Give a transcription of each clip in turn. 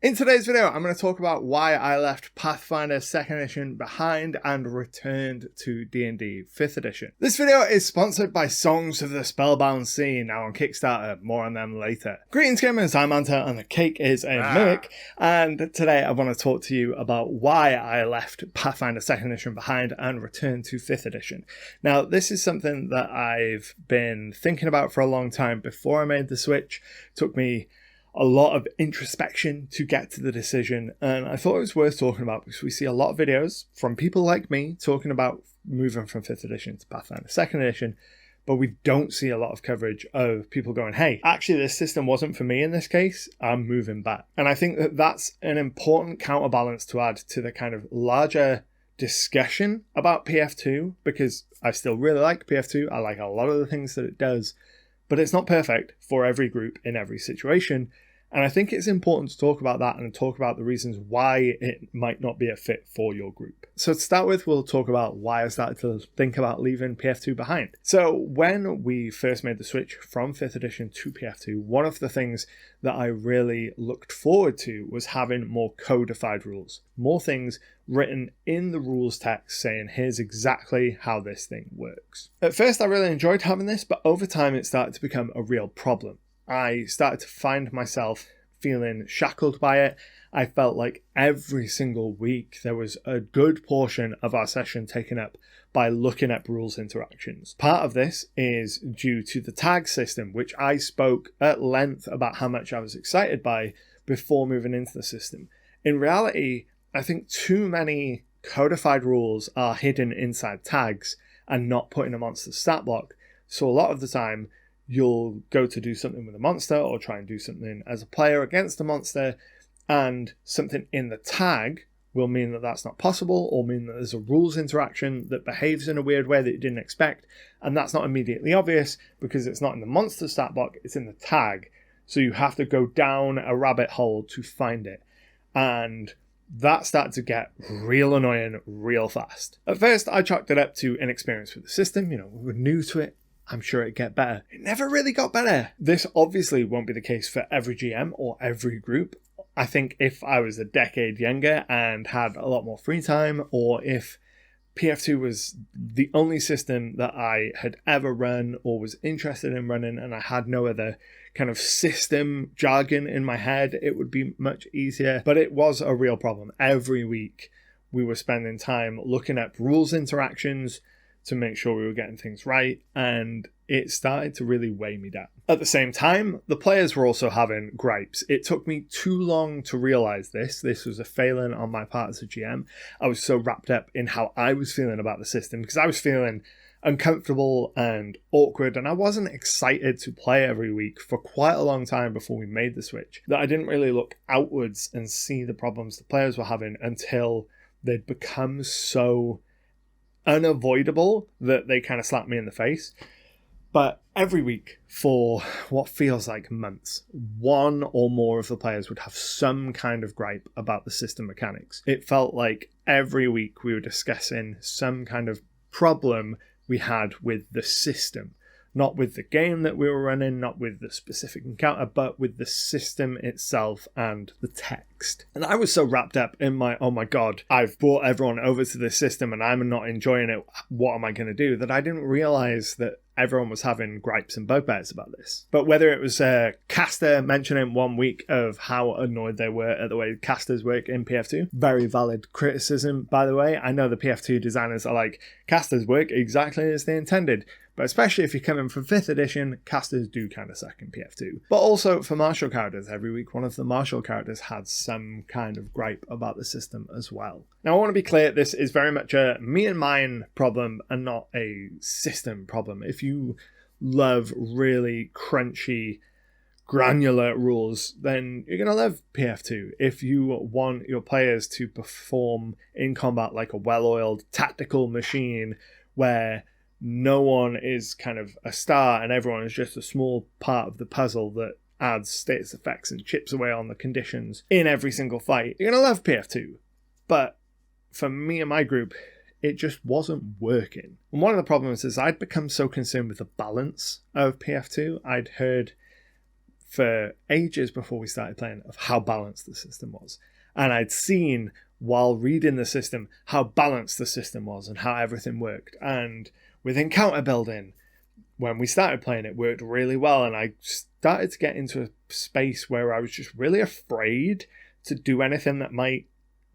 In today's video, I'm going to talk about why I left Pathfinder 2nd edition behind and returned to D&D 5th edition. This video is sponsored by Songs of the Spellbound Sea, now on Kickstarter. More on them later. Greetings gamers, I'm Anta and the cake is a mimic, and today I want to talk to you about why I left Pathfinder 2nd edition behind and returned to 5th edition. Now, this is something that I've been thinking about for a long time before I made the switch. It took me a lot of introspection to get to the decision, and I thought it was worth talking about because we see a lot of videos from people like me talking about moving from 5th edition to Pathfinder 2nd edition, but we don't see a lot of coverage of people going, hey, actually this system wasn't for me in this case, I'm moving back. And I think that that's an important counterbalance to add to the kind of larger discussion about PF2, because I still really like PF2, I like a lot of the things that it does, but it's not perfect for every group in every situation. And I think it's important to talk about that and talk about the reasons why it might not be a fit for your group. So to start with, we'll talk about why I started to think about leaving PF2 behind. So when we first made the switch from 5th edition to PF2, one of the things that I really looked forward to was having more codified rules, more things written in the rules text saying, here's exactly how this thing works. At first, I really enjoyed having this, but over time it started to become a real problem. I started to find myself feeling shackled by it. I felt like every single week there was a good portion of our session taken up by looking at rules interactions. Part of this is due to the tag system, which I spoke at length about how much I was excited by before moving into the system. In reality, I think too many codified rules are hidden inside tags and not put in a monster stat block. So a lot of the time, you'll go to do something with a monster or try and do something as a player against a monster, and something in the tag will mean that that's not possible or mean that there's a rules interaction that behaves in a weird way that you didn't expect, and that's not immediately obvious because it's not in the monster stat block, it's in the tag. So you have to go down a rabbit hole to find it. And that started to get real annoying real fast. At first, I chalked it up to inexperience with the system. We were new to it. I'm sure it'd get better. It never really got better. This obviously won't be the case for every GM or every group. I think if I was a decade younger and had a lot more free time, or if PF2 was the only system that I had ever run or was interested in running and I had no other kind of system jargon in my head, it would be much easier. But it was a real problem. Every week we were spending time looking at rules interactions to make sure we were getting things right, and it started to really weigh me down. At the same time, the players were also having gripes. It took me too long to realize this. This was a failing on my part as a GM. I was so wrapped up in how I was feeling about the system because I was feeling uncomfortable and awkward, and I wasn't excited to play every week for quite a long time before we made the switch, that I didn't really look outwards and see the problems the players were having until they'd become so unavoidable that they kind of slapped me in the face. But every week for what feels like months, one or more of the players would have some kind of gripe about the system mechanics. It felt like every week we were discussing some kind of problem we had with the system. Not with the game that we were running, not with the specific encounter, but with the system itself and the text. And I was so wrapped up in my, oh my god, I've brought everyone over to this system and I'm not enjoying it, what am I going to do? That I didn't realize that everyone was having gripes and bugbears about this. But whether it was a caster mentioning one week of how annoyed they were at the way casters work in PF2, very valid criticism, by the way. I know the PF2 designers are like, casters work exactly as they intended. But especially if you're coming from 5th edition, casters do kind of suck in PF2. But also for martial characters, every week one of the martial characters had some kind of gripe about the system as well. Now I want to be clear, this is very much a me and mine problem and not a system problem. If you love really crunchy, granular rules, then you're going to love PF2. If you want your players to perform in combat like a well-oiled tactical machine where no one is kind of a star and everyone is just a small part of the puzzle that adds status effects and chips away on the conditions in every single fight, you're going to love PF2. But for me and my group, it just wasn't working. And one of the problems is I'd become so concerned with the balance of PF2. I'd heard for ages before we started playing of how balanced the system was. And I'd seen while reading the system how balanced the system was and how everything worked. And with encounter building, when we started playing, it worked really well. And I started to get into a space where I was just really afraid to do anything that might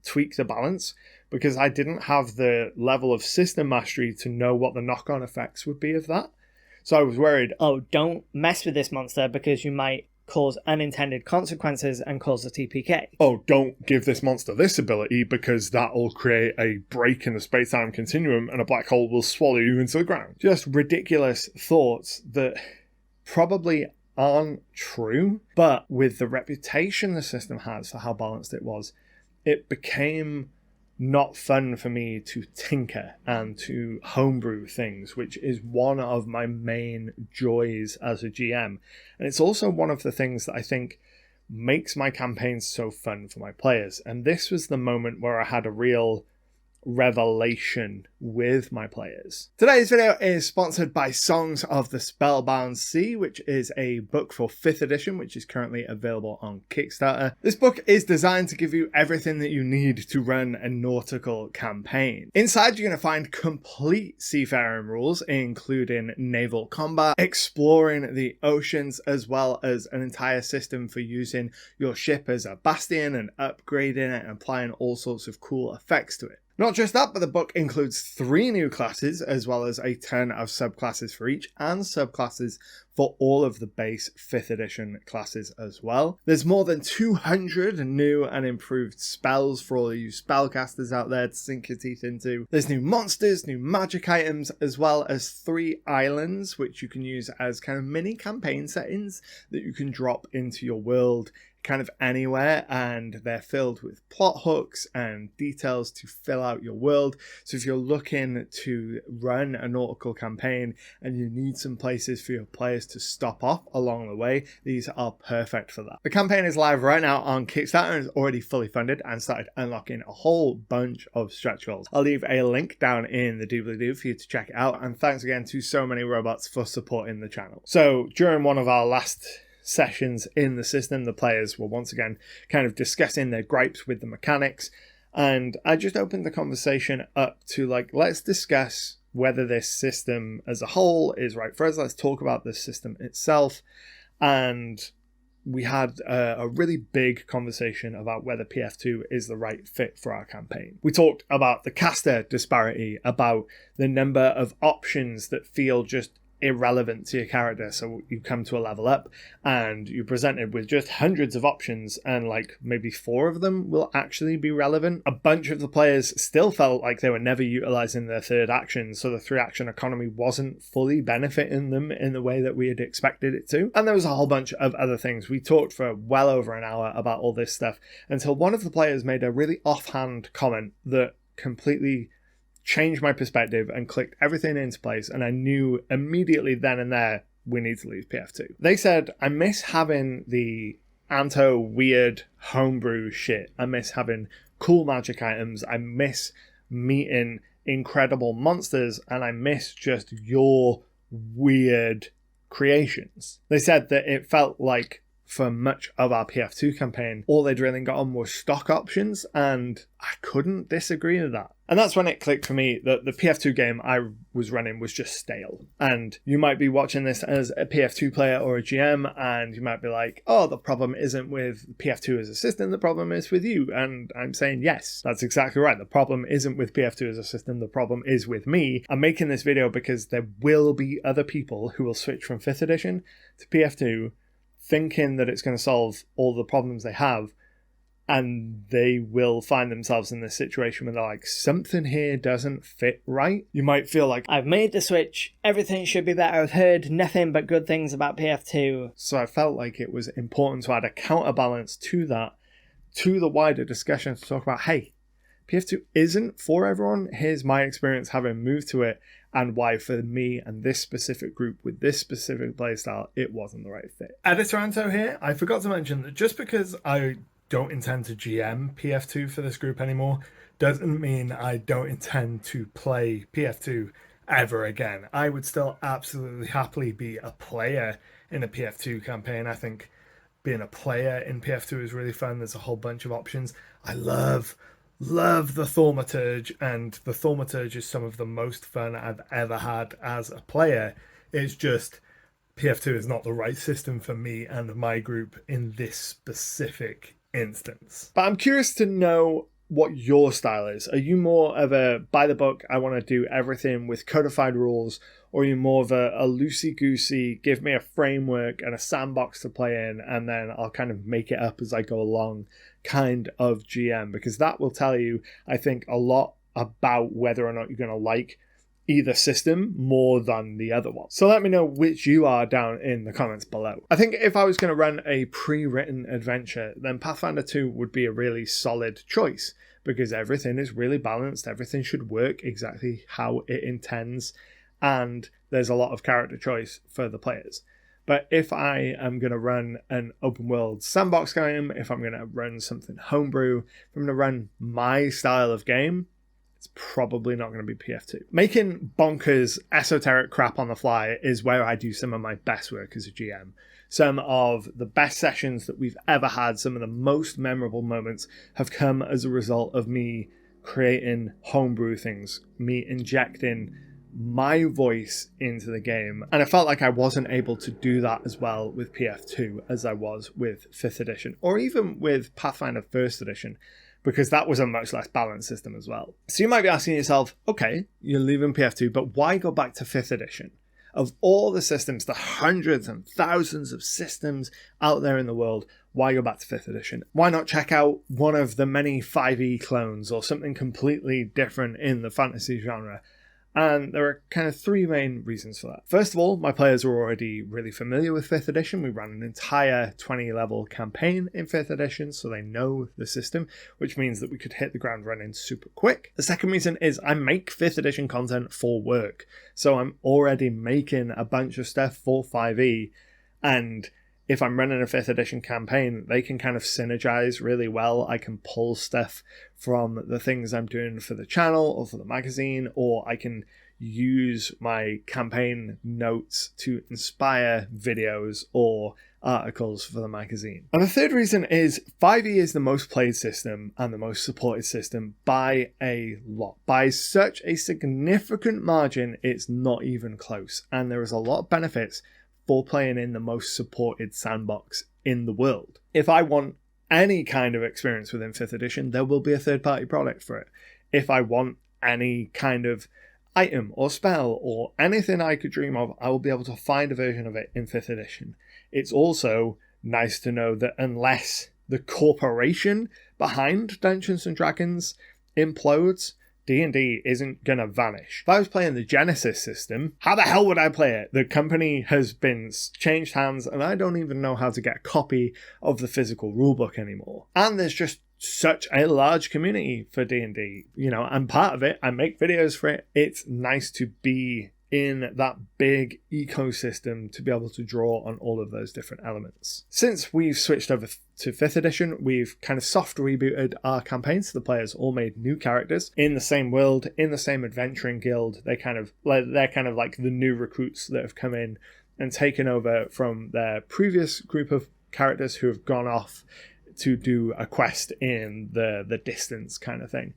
tweak the balance, because I didn't have the level of system mastery to know what the knock-on effects would be of that. So I was worried, oh, don't mess with this monster because you might cause unintended consequences and cause a TPK. Oh, don't give this monster this ability because that'll create a break in the space-time continuum and a black hole will swallow you into the ground. Just ridiculous thoughts that probably aren't true, but with the reputation the system has for how balanced it was, it became not fun for me to tinker and to homebrew things, which is one of my main joys as a GM. And it's also one of the things that I think makes my campaigns so fun for my players. And this was the moment where I had a real revelation with my players. Today's video is sponsored by Songs of the Spellbound Sea, which is a book for 5th edition, which is currently available on Kickstarter. This book is designed to give you everything that you need to run a nautical campaign. Inside, you're going to find complete seafaring rules, including naval combat, exploring the oceans, as well as an entire system for using your ship as a bastion and upgrading it and applying all sorts of cool effects to it. Not just that, but the book includes 3 new classes, as well as a ton of subclasses for each, and subclasses for all of the base 5th edition classes as well. There's more than 200 new and improved spells for all of you spellcasters out there to sink your teeth into. There's new monsters, new magic items, as well as 3 islands, which you can use as kind of mini campaign settings that you can drop into your world kind of anywhere, and they're filled with plot hooks and details to fill out your world. So if you're looking to run a nautical campaign and you need some places for your players to stop off along the way, these are perfect for that. The campaign is live right now on Kickstarter and is already fully funded and started unlocking a whole bunch of stretch goals. I'll leave a link down in the doobly-doo for you to check it out, and thanks again to So Many Robots for supporting the channel. So during one of our last sessions in the system, the players were once again kind of discussing their gripes with the mechanics, and I just opened the conversation up to let's discuss whether this system as a whole is right for us. Let's talk about the system itself. And we had a really big conversation about whether PF2 is the right fit for our campaign. We talked about the caster disparity, about the number of options that feel just irrelevant to your character. So you come to a level up and you're presented with just hundreds of options, and maybe 4 of them will actually be relevant. A bunch of the players still felt like they were never utilizing their 3rd action, so the 3-action economy wasn't fully benefiting them in the way that we had expected it to. And there was a whole bunch of other things. We talked for well over an hour about all this stuff until one of the players made a really offhand comment that completely changed my perspective and clicked everything into place, and I knew immediately then and there we need to leave PF2. They said, I miss having the Anto weird homebrew shit. I miss having cool magic items. I miss meeting incredible monsters, and I miss just your weird creations. They said that it felt like for much of our PF2 campaign, all they'd really got on was stock options, and I couldn't disagree with that. And that's when it clicked for me that the PF2 game I was running was just stale. And you might be watching this as a PF2 player or a GM, and you might be like, oh, the problem isn't with PF2 as a system, the problem is with you. And I'm saying, yes, that's exactly right. The problem isn't with PF2 as a system, the problem is with me. I'm making this video because there will be other people who will switch from 5th edition to PF2 thinking that it's going to solve all the problems they have, and they will find themselves in this situation where they're like, something here doesn't fit right. You might feel like, I've made the switch, everything should be better, I've heard nothing but good things about PF2. So I felt like it was important to add a counterbalance to that, to the wider discussion, to talk about, hey, PF2 isn't for everyone. Here's my experience having moved to it, and why for me and this specific group with this specific playstyle, it wasn't the right fit. Editor Anto here. I forgot to mention that just because I don't intend to GM PF2 for this group anymore doesn't mean I don't intend to play PF2 ever again. I would still absolutely happily be a player in a PF2 campaign. I think being a player in PF2 is really fun. There's a whole bunch of options. I love the Thaumaturge, and the Thaumaturge is some of the most fun I've ever had as a player. It's just PF2 is not the right system for me and my group in this specific instance. But I'm curious to know what your style is. Are you more of a by the book, I want to do everything with codified rules, or are you more of a loosey-goosey, give me a framework and a sandbox to play in, and then I'll kind of make it up as I go along kind of GM? Because that will tell you, I think, a lot about whether or not you're going to like either system more than the other one. So let me know which you are down in the comments below. I think if I was going to run a pre-written adventure, then Pathfinder 2 would be a really solid choice, because everything is really balanced, everything should work exactly how it intends, and there's a lot of character choice for the players. But if I am going to run an open world sandbox game, if I'm going to run something homebrew, if I'm going to run my style of game, it's probably not going to be PF2. Making bonkers esoteric crap on the fly is where I do some of my best work as a GM. Some of the best sessions that we've ever had, some of the most memorable moments have come as a result of me creating homebrew things, me injecting my voice into the game. And I felt like I wasn't able to do that as well with PF2 as I was with 5th edition, or even with Pathfinder 1st edition, because that was a much less balanced system as well. So you might be asking yourself, okay, you're leaving PF2, but why go back to 5th edition? Of all the systems, the hundreds and thousands of systems out there in the world, why go back to 5th edition? Why not check out one of the many 5e clones or something completely different in the fantasy genre? And there are kind of three main reasons for that. First of all, my players are already really familiar with 5th edition. We ran an entire 20-level campaign in 5th edition, so they know the system, which means that we could hit the ground running super quick. The second reason is I make 5th edition content for work. So I'm already making a bunch of stuff for 5e, and if I'm running a 5th edition campaign, they can kind of synergize really well. I can pull stuff from the things I'm doing for the channel or for the magazine, or I can use my campaign notes to inspire videos or articles for the magazine. And the third reason is 5e is the most played system and the most supported system by a lot. By such a significant margin, it's not even close. And there is a lot of benefits for playing in the most supported sandbox in the world. If I want any kind of experience within 5th edition, there will be a third-party product for it. If I want any kind of item or spell or anything I could dream of, I will be able to find a version of it in 5th edition. It's also nice to know that unless the corporation behind Dungeons & Dragons implodes, D&D isn't going to vanish. If I was playing the Genesis system, how the hell would I play it? The company has been changed hands, and I don't even know how to get a copy of the physical rulebook anymore. And there's just such a large community for D&D. You know, I'm part of it. I make videos for it. It's nice to be in that big ecosystem to be able to draw on all of those different elements. Since we've switched over to 5th edition, we've kind of soft rebooted our campaigns. The players all made new characters in the same world, in the same adventuring guild. They're kind of like the new recruits that have come in and taken over from their previous group of characters who have gone off to do a quest in the distance kind of thing.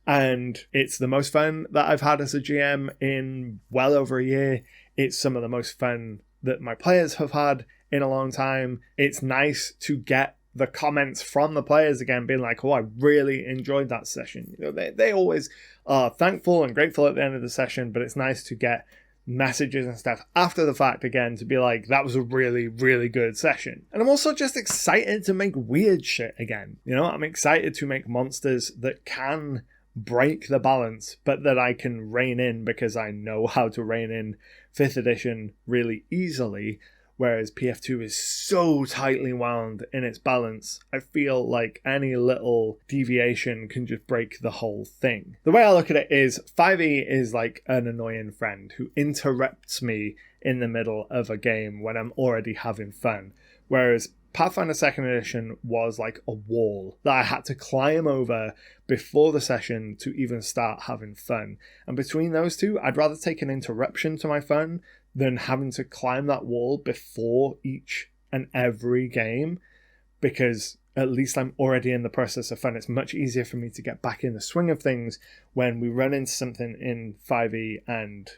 And it's the most fun that I've had as a GM in well over a year. It's some of the most fun that my players have had in a long time. It's nice to get the comments from the players again, being like, oh, I really enjoyed that session. You know, they always are thankful and grateful at the end of the session, but it's nice to get messages and stuff after the fact again to be like, that was a really, really good session. And I'm also just excited to make weird shit again. You know, I'm excited to make monsters that can break the balance, but that I can rein in because I know how to rein in 5th edition really easily, whereas PF2 is so tightly wound in its balance. I feel like any little deviation can just break the whole thing. The way I look at it is 5e is like an annoying friend who interrupts me in the middle of a game when I'm already having fun, whereas Pathfinder 2nd edition was like a wall that I had to climb over before the session to even start having fun. And between those two, I'd rather take an interruption to my fun than having to climb that wall before each and every game. because at least I'm already in the process of fun. It's much easier for me to get back in the swing of things when we run into something in 5e and,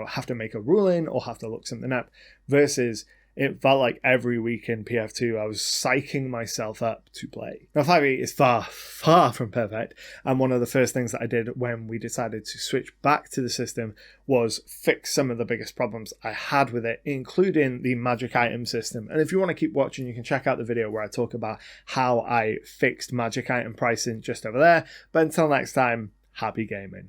have to make a ruling or have to look something up, versus it felt like every week in PF2 I was psyching myself up to play. Now 5e is far, far from perfect, and one of the first things that I did when we decided to switch back to the system was fix some of the biggest problems I had with it, including the magic item system. And if you want to keep watching, you can check out the video where I talk about how I fixed magic item pricing just over there. But until next time, happy gaming.